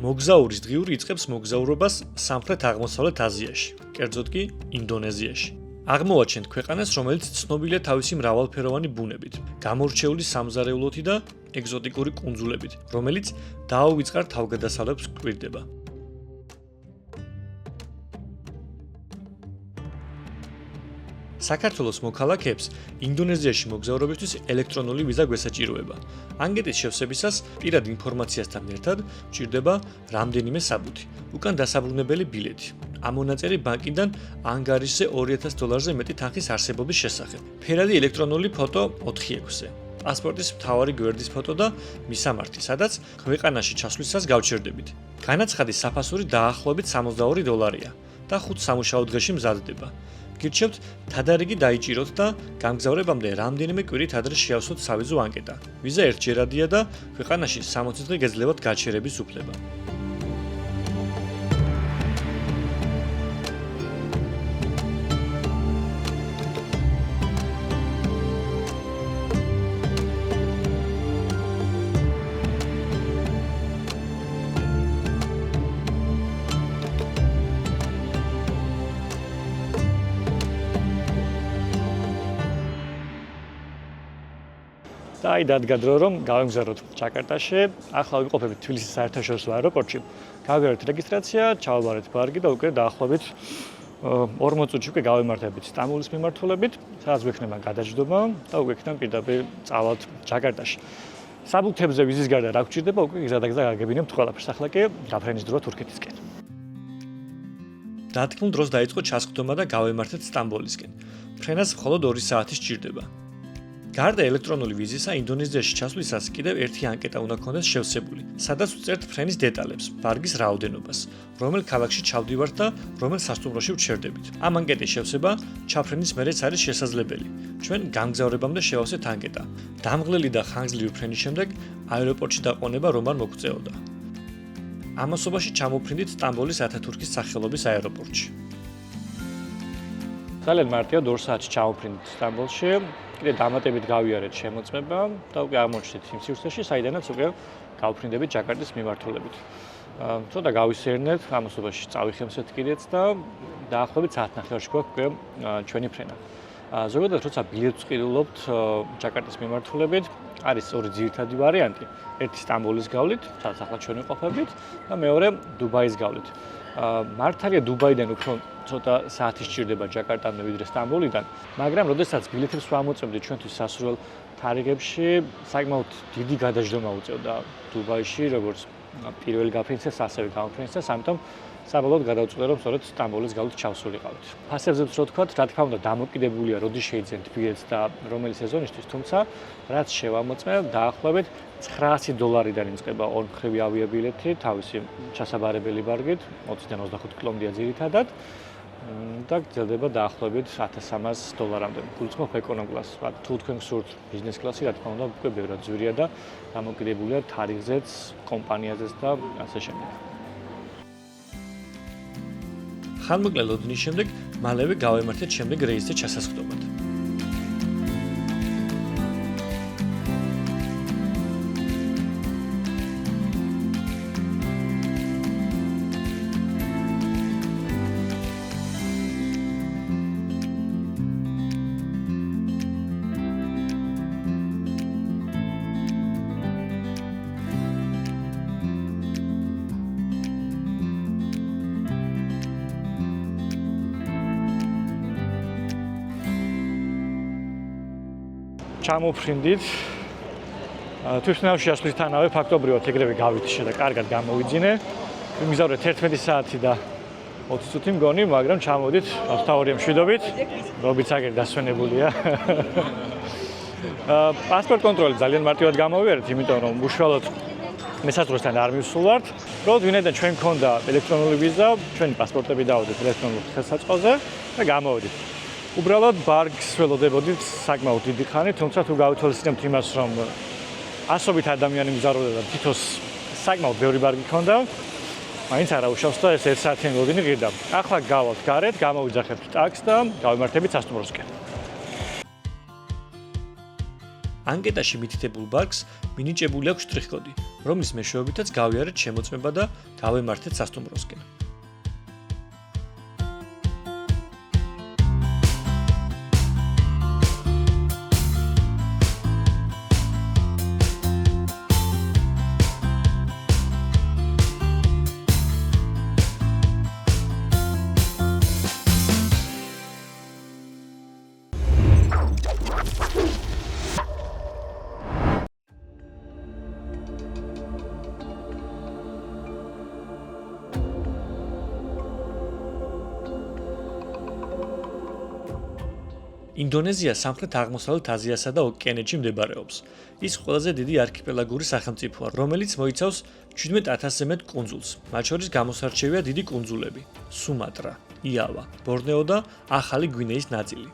მოგზაურის დღიური იწყებს მოგზაურობას სამხრეთ-აღმოსავლეთ აზიაში, კერძოდ კი ინდონეზიაში. აღმოვაჩენთ ქვეყანას, რომელიც ცნობილია თავისი მრავალფეროვანი ბუნებით, გამორჩეული სამზარეულოთი და ეგზოტიკური კუნძულებით, რომელიც დაუვიწყარ თავგადასავლებს გვკვირდება. საქართველოს მოქალაქეებს ინდონეზიაში მოგზაურობისთვის ელექტრონული ვიზა გვესაჭიროება. ანგკეტის შევსებისას პირად ინფორმაციასთან ერთად გვჭირდება რამდენიმე საბუთი. უკან დასაბრუნებელი ბილეთი. ამონაწერი ბანკიდან ანგარიშზე $2000-ზე მეტი თანხის არსებობის შესახებ. ფერადი ელექტრონული ფოტო 4x. პასპორტის მთავარი გვერდის ფოტო და მისამართი, სადაც ქვეყანაში ჩასვლისას გავჩერდებით. განაცხადის საფასური დაახლოებით $62 და 5 სამუშაო დღეში მზადდება. გირჩევთ თადარიგი დაიჭიროთ და გამგზავრებამდე რამდენიმე კვირით ადრე შეავსოთ სავიზო ანკეტა. ვიზა ერთჯერადია და ქვეყანაში 60 დღე გეძლევათ გაჩერების უფლება. და აი დადგა დრო რომ გავემგზავროთ ჯაკარტაში, ახლა ვიყოფებით თბილისის საერთაშორისო აეროპორტში. გავიარეთ რეგისტრაცია, ჩავაბარეთ ბარგი და უკვე დაახლოებით 40 წუთში უკვე გავემართებით სტამბოლის მიმართულებით, სადაც გვექნება გადაჯდომა და უკვე იქიდან პირდაპირ წავალთ ჯაკარტაში. საბუთებზე ვიზის გარდა რა გვჭირდება, უკვე გზადაგზა გაგებინებთ ყველაფერს. ახლა კი გაფრენის დროა თურქეთისკენ. დათქმულ დროს დაიწყო ჩასხდომა და გავემართეთ სტამბოლისკენ. ფრენას მხოლოდ 2 საათი სჭირდება. გარდა ელექტრონული ვიზისა, ინდონეზიაში ჩასვლისას კიდევ ერთი ანკეტა უნდა გქონდეს შევსებული, სადაც ვწერთ ფრენის დეტალებს, ბარგის რაოდენობას, რომელ ქალაქში ჩავდივართ და რომელ სასტუმროში ვჩერდებით. ამ ანკეტის შევსება ჩაფრენის მერეც არის შესაძლებელი. ჩვენ გამგზავრებამდე შევავსეთ ანკეტა. დამღლელი და ხანგრძლივი ფრენის შემდეგ აეროპორტში დაყვანება რომ არ მოგწეოდა. ამასობაში ჩამოვფრინდით სტამბოლის ათათურქის სახელობის აეროპორტში. ძალიან მარტივად 2 საათში ჩამოვფრინდით სტამბოლში. კიდე დამატებით გავიარეთ შემოწმება და უკვე აღმოჩნდით იმ სივრცეში, საიდანაც უკვე გავფრინდებით ჯაკარტის მიმართულებით. ცოტა გავისერნეთ, ამასობაში წავიხემსეთ კიდეც და დაახლოებით საათნახევარში გვაქვს უკვე ჩვენი ფრენა. ზოგადად, როცა ბილეთს ვყიდულობთ ჯაკარტის მიმართულებით, არის ორი ძირითადი ვარიანტი. ერთი სტამბოლის გავლით, სადაც ახლა ჩვენ ვიყოფებით და მეორე დუბაის გავლით. მართალია დუბაიდან უფრო ცოტა საათი სჭირდება ჯაკარტამდე ვიდრე სტამბოლიდან, მაგრამ როდესაც ბილეთებს ვამოწმებდით ჩვენთვის სასურველ თარიღებში, საკმაოდ დიდი გადაჯდომა უწევდა დუბაიში, როგორც პირველი გაფრინცეს, ასევე გამოფრინცეს, ამიტომ საბოლოოდ გადავწყვიტე, რომ სწორედ სტამბოლის გავლით ჩავსულიყავით. ფასებზეც რო თქვათ, რა თქმა უნდა, დამოკიდებულია, როდის შეიძენთ ბილეთს და რომელი სეზონისთვის, თუმცა რაც შევამოწმე, დაახლოებით $900-დან იწყება ორმხრივი ავიაბილეთი, თავისი ჩასაბარებელი ბარგით, 20-დან 25 კილომეტრია ძირითადად და გრძელდება დაახლოებით $1300-მდე. გულწრფელობ ეკონომ კლასს, თუ თქვენ გსურთ ბიზნეს კლასი, რა თქმა უნდა, უკვე ბევრად ძვირია და დამოკიდებულია თარიღზეც, კომპანიაზეც და ასე შემდეგ. ხანმოკლე ლოდნის შემდეგ მალევე გავემართეთ შემდეგ რეისზე ჩასასხდომად. ჩამოვფრინდით. თვითმფრინავში ასვლისთანავე ფაქტობრივად ეგრევე გავითიშე და კარგად გამოვიძინე. ვიმგზავრეთ 11 საათი და 20 წუთი მგონი, მაგრამ ჩამოვიდით ავსტრალიაში მშვიდობით. რობიც აგერ დასვენებულია. პასპორტ კონტროლი ძალიან მარტივად გამოვიარეთ, იმიტომ რომ უშუალოდ მესაზღვრესთან არ მივსულვართ. როდ ვინაიდან ჩვენ გქონდა ელექტრონული ვიზა, ჩვენი პასპორტები დავუდით ელექტრონულ ხელსაწყოზე და გამოვიდით. უბრალოდ ბარგს ველოდებოდით საკმაოდ დიდი ხანი, თუმცა თუ გავითვალისწინებთ იმას, რომ ასობით ადამიანი მგზავრობდა და თითოს საკმაოდ ბევრი ბარგი ჰქონდა, მაინც არა უშავს და ეს 1 საათიანი ლოდინი ღირდა. ახლა გავალთ გარეთ, გამოვიძახებთ ტაქსს და გავემართებით სასტუმროსკენ. ანკეტაში მითითებულ ბარგს მინიჭებული აქვს შტრიხ-კოდი, რომლის მეშვეობითაც გავიარეთ შემოწმება და გავემართეთ სასტუმროსკენ. ინდონეზია სამხრეთ-აღმოსავლეთ აზიასა და ოკეანეთში მდებარეობს. ის ყველაზე დიდი არქიპელაგური სახელმწიფოა, რომელიც მოიცავს 17,000-ზე მეტ კუნძულს. მათ შორის გამოსარჩევია დიდი კუნძულები: სუმატრა, იავა, ბორნეო და ახალი გვინეის ნაწილი.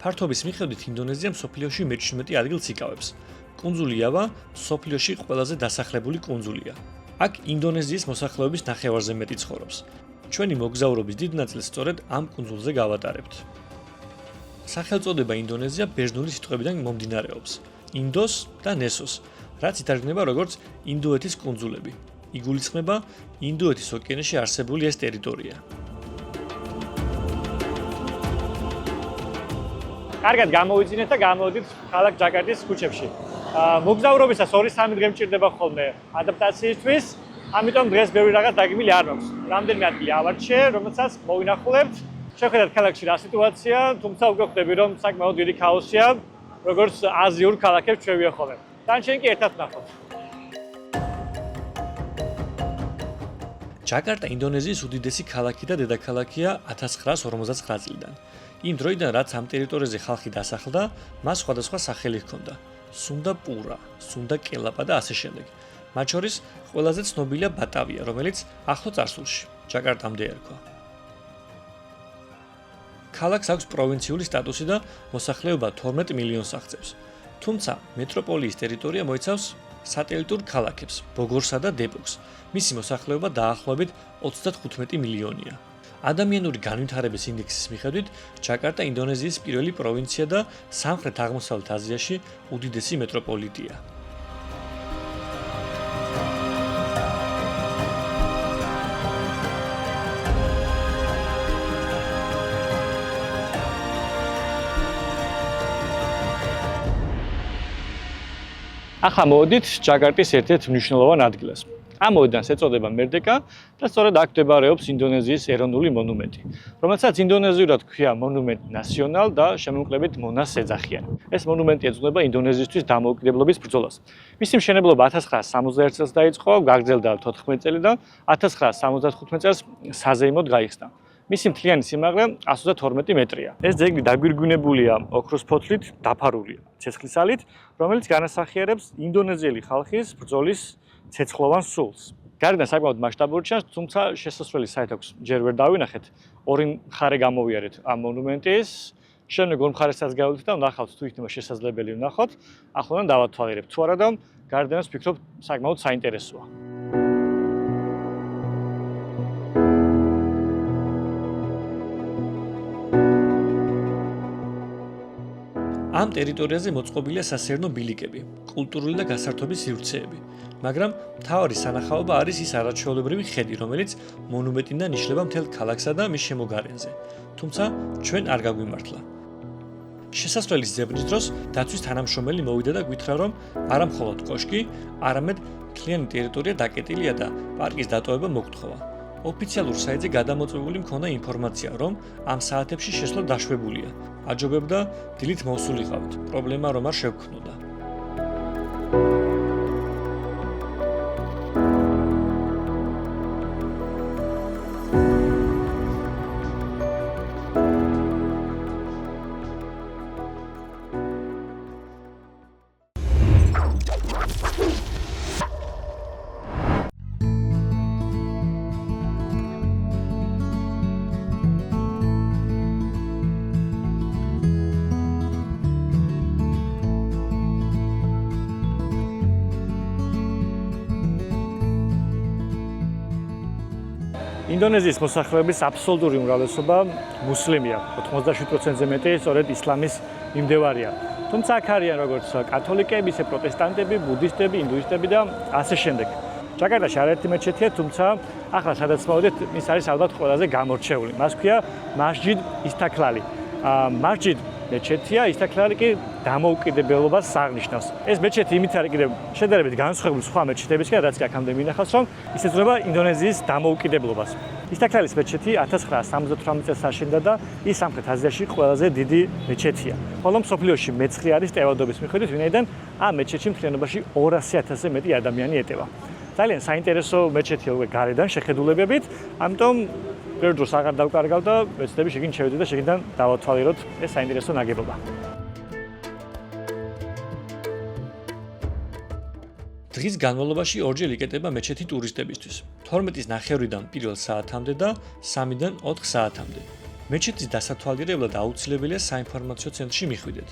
ფართობის მიხედვით ინდონეზია მსოფლიოში მე-17 ადგილს იკავებს. კუნძული იავა მსოფლიოში ყველაზე დასახლებული კუნძულია. აქ ინდონეზიის მოსახლეობის ნახევარზე მეტი ცხოვრობს. ჩვენი მოგზაურობის დიდ ნაწილს სწორედ ამ კუნძულზე გავატარებთ. სახელწოდება ინდონეზია ბერძნული სიტყვებიდან მომდინარეობს: ინდოს და ნესოს, რაც ითარგმნება როგორც ინდოეთის კუნძულები. იგულისხმება ინდოეთის ოკეანეში არსებული ეს ტერიტორია. კარგად გამოვიძინეთ და გამოვიდით ქალაქ ჯაკარტის ქუჩებში. მოგზაურობისას 2-3 დღე მჭირდება ხოლმე ადაპტაციისთვის, ამიტომ დღეს ბევრი რაღაც დაგმილი არ მაქვს. რამდენიმე ადგილი ავარჩიე, რომელსაც მოვინახულებთ. შეხედათ ქალაქში რა სიტუაცია, თუმცა უკვე ხვდები რომ საკმაოდ დიდი ქაოსია, როგორც აზიურ ქალაქებს ჩვენ ვიახოვებ. დანარჩენი კი ერთად ვნახოთ. ჯაკარტა ინდონეზიის უდიდესი ქალაქი და დედაქალაქია 1959 წლიდან. იმ დროიდან, რაც ამ ტერიტორიაზე ხალხი დასახლდა, მას სხვადასხვა სახელი ჰქონდა: სუნდა პურა, სუნდა კელაპა და ასე შემდეგ. მათ შორის ყველაზე ცნობილია ბატავია, რომელიც ახლო წარსულში ჯაკარტამდე ერქვა. ქალაქს აქვს პროვინციული სტატუსი და მოსახლეობა 12 მილიონს აღწევს. თუმცა მეტროპოლიის ტერიტორია მოიცავს სატელიტურ ქალაქებს, ბოგორსა და დეპოკს. მისი მოსახლეობა დაახლოებით 35 მილიონია. ადამიანური განვითარების ინდექსის მიხედვით, ჯაკარტა ინდონეზიის პირველი პროვინცია და სამხრეთ-აღმოსავლეთ აზიაში უდიდესი მეტროპოლიტია. ახლა მოვედით ჯაკარტის ერთ-ერთ მნიშვნელოვან ადგილას. ამ მოედანს ეწოდება მერდეკა და სწორედ აქ მდებარეობს ინდონეზიის ეროვნული მონუმენტი, რომელსაც ინდონეზიურად ქვია მონუმენტ ნასიონალ და შემოკლებით მონას ეძახიან. ეს მონუმენტი ეძღვნება ინდონეზიისთვის დამოუკიდებლობის ბრძოლას. მისი მშენებლობა 1961 წელს დაიწყო, გაგრძელდა 14 წელი და 1975 წელს საზეიმოდ გაიხსნა. მისი მთლიანი სიმაღლე 132 მეტრია. ეს ძეგლი დაგვირგვინებულია ოქროს ფოთლით, დაფარულია ცეცხლისალით, რომელიც განასახიერებს ინდონეზიელი ხალხის ბრძოლის ცეცხლოვან სულს. გარედან საკმაოდ მასშტაბური ჩანს, თუმცა შესასვლელი საით აქვს ჯერ ვერ დავინახეთ. ორი მხარე გამოვიარეთ ამ მონუმენტის. შემდეგ ორ მხარესაც გავედით და ვნახავთ თუ იქნება შესაძლებელი ვნახოთ. ახლოდან დავათვალიერებთ თუ არა და გარედანაც ვფიქრობ საკმაოდ საინტერესოა. ამ ტერიტორიაზე მოწყობილია სასეირნო ბილიკები, კულტურული და გასართობი სივრცეები, მაგრამ მთავარი სანახაობა არის ის არაჩვეულებრივი ხედი, რომელიც მონუმენტიდან იშლება მთელ ქალაქსა და მის შემოგარენზე. თუმცა ჩვენ არ გაგვიმართლა. შესასვლელის ძებნის დროს დაცვის თანამშრომელი მოვიდა და გითხრა, რომ არა მხოლოდ კოშკი, არამედ მთლიანი ტერიტორია დაკეტილია და პარკის დატოვება მოგთხოვა. ოფიციალურ საიტზე გადამოწვეული მქონდა ინფორმაცია, რომ ამ საათებში შესვლა დაშვებულია. აჯობებდა დილით მოსულიყავთ. პრობლემა რომ არ შევქმნოდა. ინდონეზიის მოსახლეობის აბსოლუტური უმრავლესობა მუსლიმია, 87%-ზე მეტი სწორედ ისლამის მიმდევარია. თუმცა აქ არიან როგორც კათოლიკეები, ისე პროტესტანტები, ბუდისტები, ინდუისტები და ასე შემდეგ. ჯაკარტაში არაერთი მეჩეთია, თუმცა ახლა სადაც მოვიდეთ, ის არის ალბათ ყველაზე გამორჩეული. მას ქვია მასჯიდ ისთაკლალი. მასჯიდ მეჩეთია, ისთაკლალი კი დამოუკიდებლობას აღნიშნავს. ეს მეჩეთი იმით არის კიდევ შედარებით განსხვავებული სხვა მეჩეთებისგან, რაც აქამდე მინახავს, რომ ის ეძღვნება ინდონეზიის დამოუკიდებლობას. ისთაკლალის მეჩეთი 1978 წელს აშენდა და ის სამხრეთ აზიაში ყველაზე დიდი მეჩეთია. ხოლო მსოფლიოში მეცხრე არის ტევადობის მიხედვით, ვინაიდან ამ მეჩეთში მთლიანობაში 200,000-ზე მეტი ადამიანი ეტევა. ძალიან საინტერესო მეჩეთია უკვე გარედან შეხედულებებით, ამიტომ ბევრ დროს აღარ დავკარგავ და ვეცდები შეგინ შევიდე და შეგინდან დავათვალიეროთ ეს საინტერესო ნაგებობა. დღის განმავლობაში ორჯერ იკეტება მეჩეთი ტურისტებისთვის. 12-ის ნახევრიდან 1 საათამდე და 3-დან 4 საათამდე. მეჩეთის დასათვალიერებლად აუცილებელია საინფორმაციო ცენტრში მიხვიდეთ.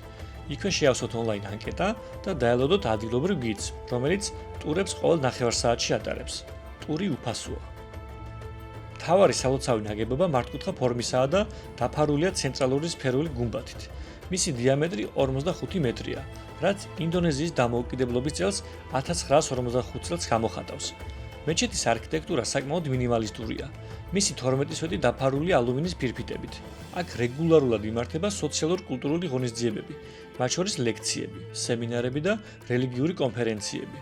იქვე შეავსოთ ონლაინ ანკეტა და დაელოდოთ ადგილობრივ გიდს, რომელიც ტურებს ყოველ ნახევარსაათში ატარებს. ტური უფასოა. მთავარი სალოცავი ნაგებობა მართკუთხა ფორმისაა და დაფარულია ცენტრალური სფერული გუმბათით. მისი დიამეტრი 45 მეტრია, რაც ინდონეზიის დამოუკიდებლობის წელს 1945 წელს გამოხატავს. მეჩეთის არქიტექტურა საკმაოდ მინიმალისტურია. მისი 12 სვეტი დაფარულია ალუმინის ფირფიტებით. აქ რეგულარულად იმართება სოციალურ-კულტურული ღონისძიებები, მათ შორის ლექციები, სემინარები და რელიგიური კონფერენციები.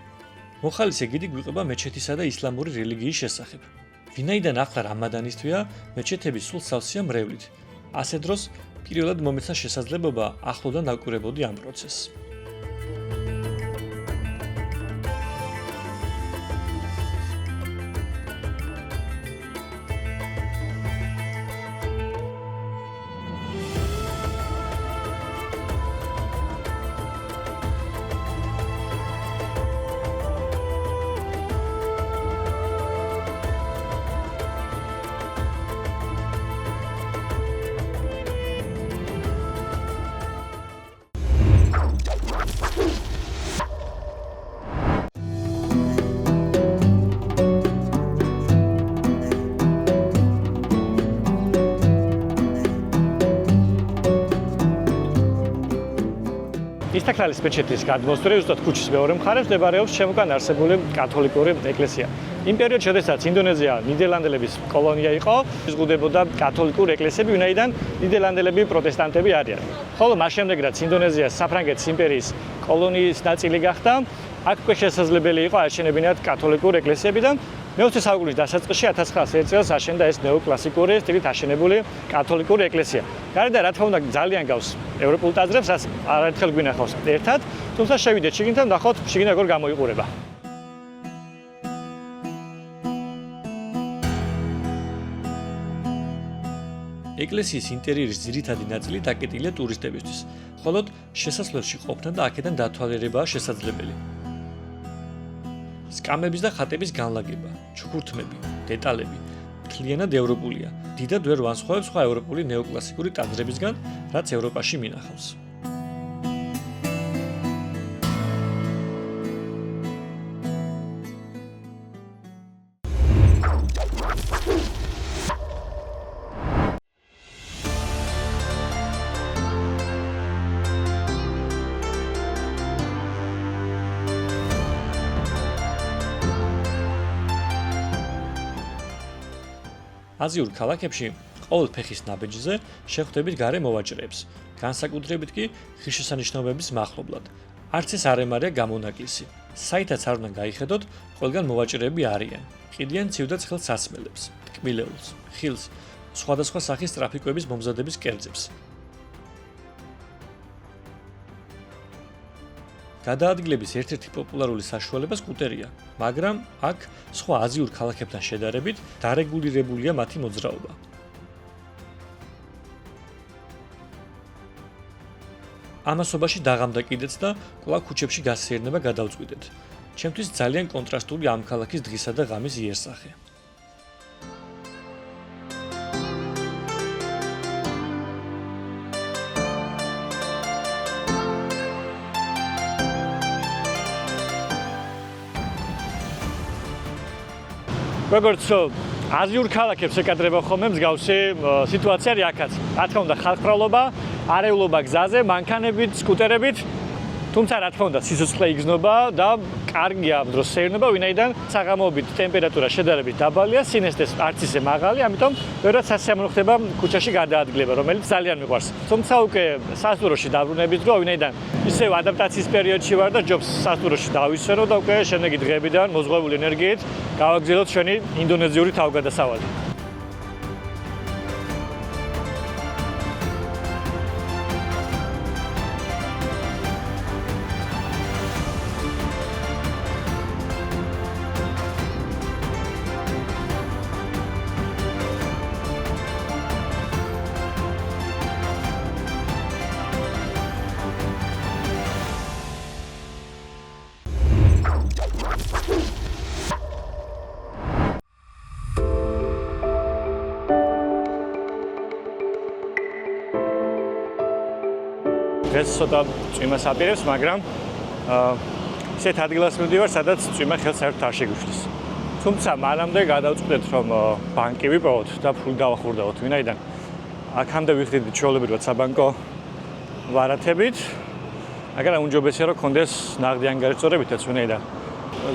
მოხალისე გიდი გვიყვება მეჩეთისა და ისლამური რელიგიის შესახებ. ვინაიდან ახლა რამადანისთვია, მეჩეთები სულ სავსეა მრევლით. ასე დროს პირველად მომეცა შესაძლებლობა ახლოდან დავკვირვებოდი ამ პროცესს. ისთაკლალის მეჩეთის გადმოსწრი ზუსტად ქუჩის მეორე მხარეს მდებარეობს შემოგან არსებული კათოლიკური ეკლესია. იმ პერიოდში, როდესაც ინდონეზია ნიდერლანდელების კოლონია იყო, იზღუდებოდა კათოლიკური ეკლესიები, ვინაიდან ნიდერლანდელები პროტესტანტები არიან. ხოლო მას შემდეგ, რაც ინდონეზია საფრანგეთის იმპერიის კოლონიის ნაწილი გახდა, აქ უკვე შესაძლებელი იყო აშენებინათ კათოლიკური ეკლესიები და მე-20 საუკუნის დასაწყისში 1901 წელს აშენდა ეს ნეოკლასიკური სტილით აშენებული კათოლიკური ეკლესია. გარდა რა თქმა უნდა ძალიან გავს ევროპულ ტაძრებს, რაც არაერთხელ გვინახავს ერთად, თუმცა შევიდეთ შიგნით და ნახოთ შიგნით როგორ გამოიყურება. ეკლესიის ინტერიერის ძირითადი ნაწილი დაკეტილია ტურისტებისთვის, ხოლო შესასვლელში ყოფნა და აქედან დათვალიერებაა შესაძლებელი. სკამების და ხატების განლაგება, ჩუქურთმები, დეტალები მთლიანად ევროპულია. დიდად ვერ ვანსხვავებს სხვა ევროპული ნეოკლასიკური ტაძრებისგან, რაც ევროპაში მინახავს. აზიურ ქალაქებში ყოველ ფეხის ნაბეჯზე შეხვდებით გარე მოვაჭრეებს, განსაკუთრებით კი ღირსშესანიშნაობების მახლობლად. არც ეს არ ემარია გამონაკლისი. საითაც არ უნდა გაიხედოთ, ყველგან მოვაჭრეები არიან. ყიდიან ცივ და ცხელ სასმელებს, ტკბილეულს, ხილს, სხვადასხვა სახის ტრაფიკების მომზადების კერძებს. გადაადგილების ერთ-ერთი პოპულარული საშუალება სკუტერია, მაგრამ აქ სხვა აზიურ ქალაქებთან შედარებით დარეგულირებულია მათი მოძრაობა. ამასობაში დაღამდა კიდეც და კვლავ ქუჩებში გასეირნება გადავწყვიტეთ. ჩემთვის ძალიან კონტრასტული ამ ქალაქის დღისა და ღამის იერსახე. როგორც აზიურ ქალაქებს ეკადრება ხოლმე მსგავსი სიტუაცია არის აქაც. რა თქმა უნდა, ხალხმრავლობა არეულობა გზაზე, მანქანებით, სკუტერებით. თუმცა რა თქმა უნდა, სიცოცხლე იგრძნობა და კარგია ამ დროს სეირნობა, ვინაიდან საღამოობით ტემპერატურა შედარებით დაბალია, სინესტეს არც ისე მაღალი, ამიტომ ბევრად სასიამოვნო ხდება ქუჩაში გადაადგილება, რომელიც ძალიან მიყვარს. თუმცა უკვე სასტუმროში დაბრუნების დრო, ვინაიდან ისევ ადაპტაციის პერიოდში ვარ და ჯობს სასტუმროში დავისვენო და უკვე შემდეგი დღეებიდან მოზღვეული ენერგიით გავაგრძელოთ ჩვენი ინდონეზიური თავგადასავალი. ეს ცოტა წვიმას აპირებს, მაგრამ ისეთ ადგილას მივდივარ, სადაც წვიმა ხელს საერთოდ არ შეგვიშლის. თუმცა მანამდე გადავწყვეტ, რომ ბანკი ვიპოვოთ და ფული დავახურდავთ, ვინაიდან აქამდე ვიხდით ჩვეულებრივად საბანკო ვარათებით, მაგრამ უმჯობესია რომ კონდეს ნაღდი ანგარიშწორებითაც, ვინაიდან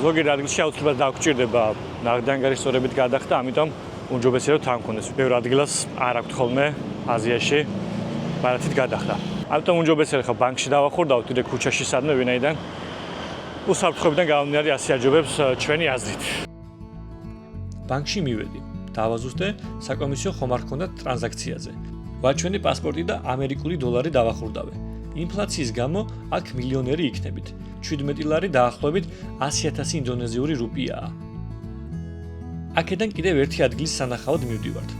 ზოგი ადგილში აუცილებლად დაგჭირდება ნაღდი ანგარიშწორებით გადახდა, ამიტომ უმჯობესია რომ თან კონდეს. ბევრ ადგილას არ აქვთ ხოლმე აზიაში ვარათით გადახდა. ამიტომ უმჯობესია ხა ბანკში დავახურდავთ კიდე ქუჩაში სადმე, ვინაიდან უსაფრთხოებიდან გამომდინარე ასე აჯობებს ჩვენი აზრით. ბანკში მივედი, დავაზუსტე საკომისიო ხომ არ ქონდათ ტრანზაქციაზე. ვაჩვენე პასპორტი და ამერიკული დოლარი დავახურდავე. ინფლაციის გამო აქ მილიონერი იქნებით. 17 ლარი დაახლოებით 100.000 ინდონეზიური რუპიაა. აქედან კიდევ ერთი ადგილის სანახავად მივდივართ.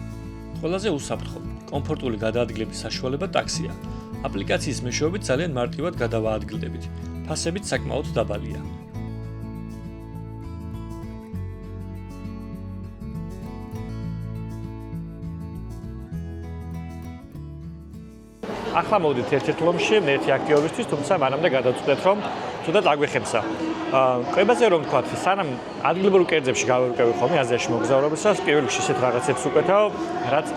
ყველაზე უსაფრთხო, კომფორტული გადაადგილების საშუალება ტაქსია. აპლიკაციის მეშვეობით ძალიან მარტივად გადავაადგილდებით. ფასებიც საკმაოდ დაბალია. ახლა მოვდით ერთ-ერთ ლომში, ერთი აქტიობისთვის, თუმცა მანამდე გადავწყვეტ, რომ ცუდად აგვეხებსა. კვებაზე რომ ვთქვათ, სანამ ადგილობრივ კერძებში გავერკვევი ხოლმე აზიაში მოგზაურობისას, პირველ რიგში ისეთ რაღაცებს უკეთავ, რაც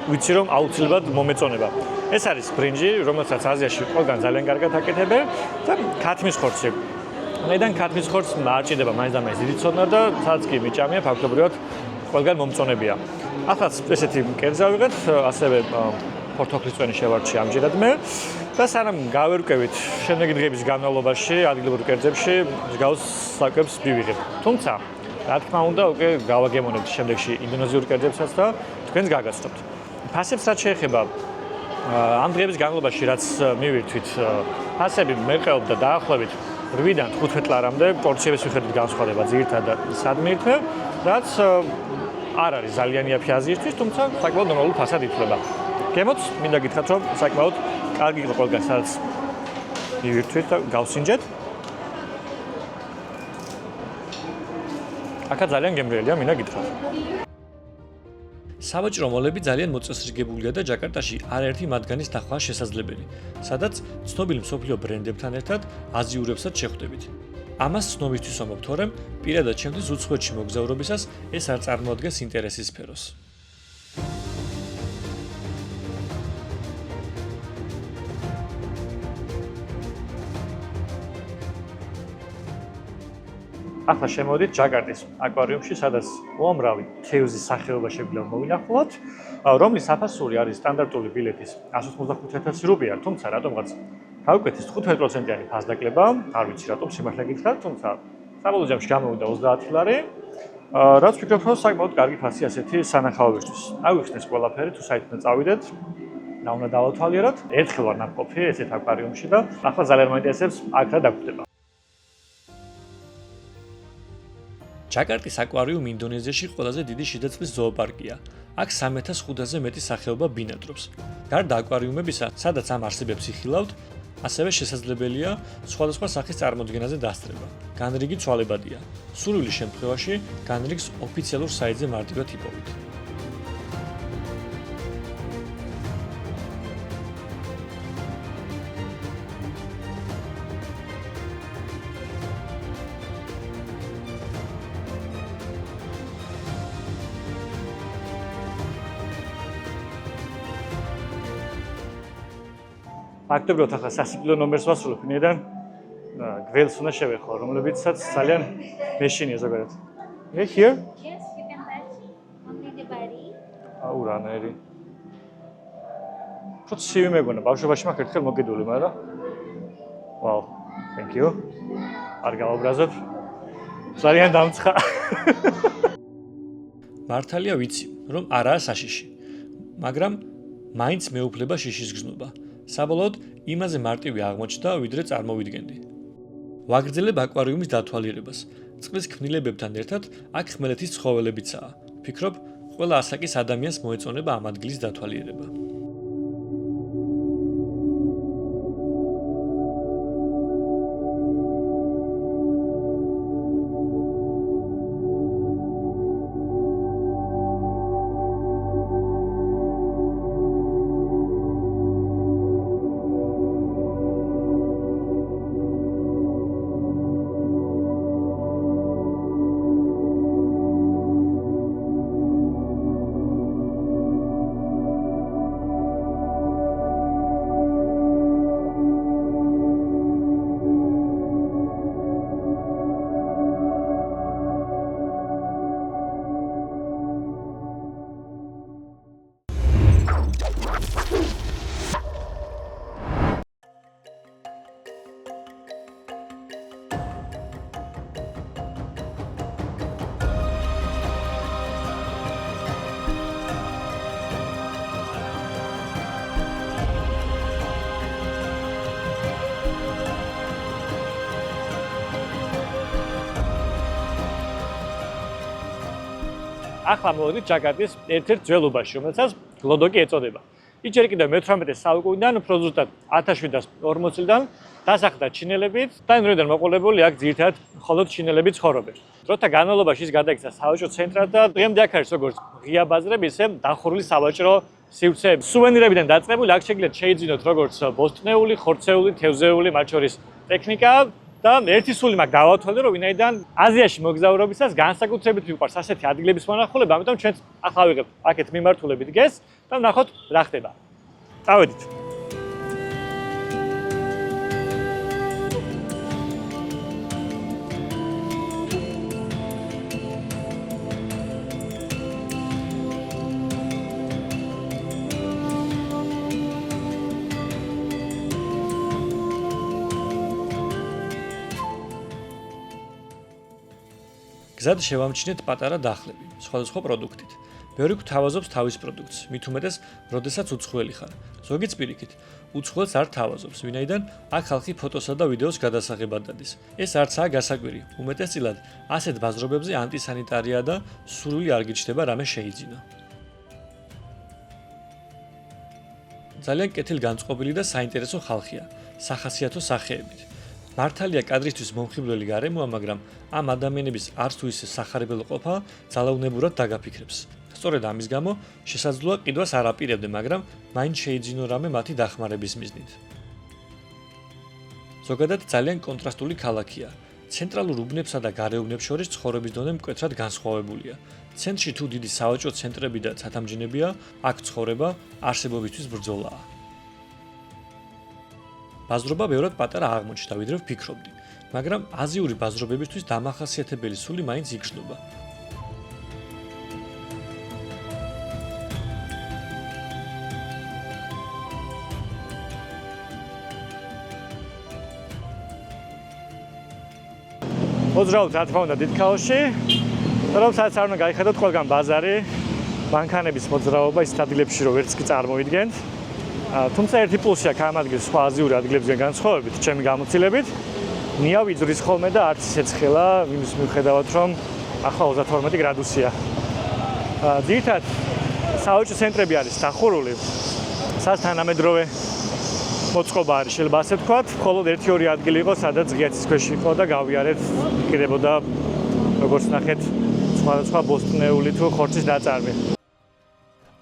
ვიცი რომ აუცილებლად მომეწონება. ეს არის ბრინჯი, რომელსაც აზიაში ყველგან ძალიან კარგად აკეთებენ და ქათმის ხორცი. მედან ქათმის ხორცს არ ჭირდება მაინც და მაინც დიდი ცოდნა და სადაც კი მიჭამია, ფაქტობრივად ყველგან მომწონებია. ახლა ესეთი კერძი ავიღეთ, ასევე ფორთოხლის წვენი შევარჩი ამჯერად მე და სანამ გავერკვევით შემდეგი დღეების განმავლობაში ადგილობრივ კერძებში მსგავს საკვებს მივიღებ. თუმცა, რა თქმა უნდა, უკვე გავაგემონებთ შემდეგში ინდონეზიურ კერძებსაც და თქვენს გაგაცნობთ. ფასებს რაც შეეხება ამ დღეების განმავლობაში რაც მივირთვით, ფასები მერყეობდა დაახლოებით 8-დან 15 ლარამდე, პორციების მიხედვით განსხვავდება ძირითადად სად მირთვევ, რაც არ არის ძალიან იაფი აზრისთვის, თუმცა საკმაოდ ნორმალურ ფასად ითვლება. გემოც მინდა გითხრათ, რომ საკმაოდ კარგი იყო ყველგან სადაც მივირთვით და გავსინჯეთ. აქა ძალიან გემრიელია, მინდა გითხრათ. სავაჭრო მოლები ძალიან მოწესრიგებულია და ჯაკარტაში არაერთი მათგანის ნახვა შესაძლებელი, სადაც ცნობილ მსოფლიო ბრენდებთან ერთად აზიურებსაც შეხვდებით. ამას ცნობისთვის ვამბობ, თორემ პირადად ჩემთვის უცხოეთში მოგზაურობისას ეს არ წარმოადგენს ინტერესის სფეროს. ახლა შემოვიდით ჯაკარტის აკვარიუმში, სადაც უამრავი თევზის სახეობა შეგვიძლია მოვინახოთ, რომლის საფასური არის სტანდარტული ბილეთის 185.000 რუპია, თუმცა რატომღაც გავკვეთის 15%-იანი ფასდაკლება, არ ვიცი რატომ სიმართლე გითხრათ, თუმცა საბოლოო ჯამში გამოვიდა 30 ლარი, რაც ვფიქრობ, რომ საკმაოდ კარგი ფასი ასეთი სანახაობისთვის. აგვიხსნეს ყველაფერი, თუ საერთოდ წავიდეთ, და უნდა დავათვალიეროთ. ერთხელ ვარ ნამყოფი ესეთ აკვარიუმში და ახლა ძალიან მაინტერესებს აქ რა დაგვხდება. ჯაკარტის აკვარიუმი ინდონეზიაში ყველაზე დიდი შიდაწვის ზოოპარკია. აქ 3500-ზე მეტი სახეობა ბინადრობს. გარდა აკვარიუმებისა, სადაც ამ არსებებს იხილავთ, ასევე შესაძლებელია სხვადასხვა სახის წარმოდგენაზე დასწრება. განრიგი ცვალებადია. სურვილის შემთხვევაში განრიგს ოფიციალურ საიტზე მარტივად იპოვეთ. ფაქტობრივად ახლა სასიკვდილო ნომერს ვასრულებ, ვინაიდან გველს უნდა შევეხო, რომლებიცაც ძალიან მეშინია ზოგადად. Here? Yes, you can touch only the body. აუ რანაირი. უფრო ცივი მეგონა, ბავშვობაში მაქვს ერთხელ მოკიდული, მაგრამ Wow, thank you. არ გავაბრაზებ. ძალიან დამცხა. მართალია ვიცი, რომ არაა საშიში. მაგრამ მაინც მეუფლება შიშის გზნობა. საბოლოოდ იმაზე მარტივი აღმოჩნდა, ვიდრე წარმოვიდგენდი. ვაგრძელებ აკვარიუმის დათვალიერებას. წყლის ქმნილებებთან ერთად აქ ხმელეთის ცხოველებიცაა. ვფიქრობ, ყველა ასაკის ადამიანს მოეწონება ამ ადგილის დათვალიერება. ახლა მოვედით ჯაკარტის ერთ-ერთ ძველ უბანში, რომელსაც გლოდოკი ეწოდება. ის ჯერ კიდევ მე-18 საუკუნიდან, უფრო ზუსტად 1740 წლიდან დასახლდა ჩინელებით და იმდროინდან მოყოლებული აქ ძირითადად მხოლოდ ჩინელები ცხოვრობენ. დროთა განმავლობაში ის გადაიქცა სავაჭრო ცენტრად და დღემდე აქ არის როგორც ღია ბაზრები, ისე დახურული სავაჭრო სივრცეები. სუვენირებიდან დაწყებული აქ შეგიძლიათ შეიძინოთ როგორც ბოსტნეული, ხორცეული, თევზეული, მათ შორის ტექნიკა და ერთი სული მაქვს დავათვალე, რომ ვინაიდან აზიაში მოგზაურობისას განსაკუთრებით მიყვარს ასეთი ადგილების მონახულება, ამიტომ ჩვენც ახლა ვიღებთ აქეთ მიმართულებით გეს და ვნახოთ რა ხდება. წავედით. გზად შევამჩნიეთ პატარა დახლები, სხვადასხვა პროდუქტით. ბევრი გვთავაზობს თავის პროდუქტს, მით უმეტეს, როდესაც უცხოელი ხარ. ზოგიც პირიქით, უცხოელს არ თავაზობს, ვინაიდან აქ ხალხი ფოტოსა და ვიდეოს გადასაღებად დადის. ეს არცაა გასაკვირი, უმეტესწილად ასეთ ბაზრობებზე ანტისანიტარია და სურვილი არ გიჩნდება რამე შეიძინა. ძალიან კეთილგანწყობილი და საინტერესო ხალხია, სახასიათო სახეებით. მართალია კადრისთვის მომხიბვლელი გარემოა, მაგრამ ამ ადამიანების არც თუ ისე სახარებელო ყოფა ძალაუნებურად დაგაფიქრებს. სწორედ ამის გამო შესაძლოა ყიდვას არ აპირებდე, მაგრამ მაინც შეიძინო რამე მათი დახმარების მიზნით. ზოგადად ძალიან კონტრასტული ქალაქია. ცენტრალურ უბნებსა და გარეუბნებს შორის ცხოვრების დონე მკვეთრად განსხვავებულია. ცენტრში თუ დიდი სავაჭრო ცენტრები და ცათამბჯენებია, აქ ცხოვრება არსებობისთვის ბრძოლაა. ბაზრობა ბევრად პატარა აღმოჩნდა, ვიდრე ვფიქრობდი, მაგრამ აზიური ბაზრობებისთვის დამახასიათებელი სული მაინც იგრძნობა. მოძრაობთ რა თქმა უნდა დიდ ქაოსში, რომელსაც არ უნდა გაიხედოთ ყველგან ბაზარი, მანქანების მოძრაობა ის ადგილებში რომ ვერც კი წარმოვიდგენთ. თუმცა ერთი პლუსი აქვს ამ ადგილს სხვა აზიური ადგილებისგან განსხვავებით, ჩემი გამოცდილებით, ნია ვიძვრის ხოლმე და არც ისე ცხელა, იმის მიუხედავად რომ ახლა 32 გრადუსია. ძირითადად სავაჭრო ცენტრები არის დახურული, სადაც თანამედროვე მოწყობა არის, შეიძლება ასე ვთქვათ, მხოლოდ 1-2 ადგილი იყო, სადაც ღიაცის ქვეშ იყო და გავიარეთ, იყიდებოდა როგორც ნახეთ, სხვადასხვა ბოსტნეული თუ ხორცის ნაწარმი.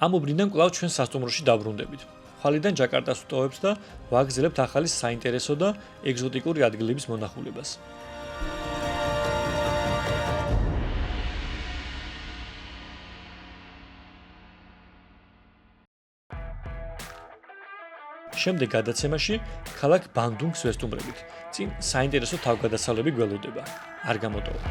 ამ უბნიდან კვლავ ჩვენ სასტუმროში დაბრუნდებით. ხვალიდან ჯაკარტას ვტოვებთ და ვაგრძელებთ ახალი საინტერესო და ეგზოტიკური ადგილების მონახულებას. შემდეგ გადაცემაში ქალაქ ბანდუნგს ვესტუმრებით. წინ საინტერესო თავგადასავლები გველოდება. არ გამოტოვოთ.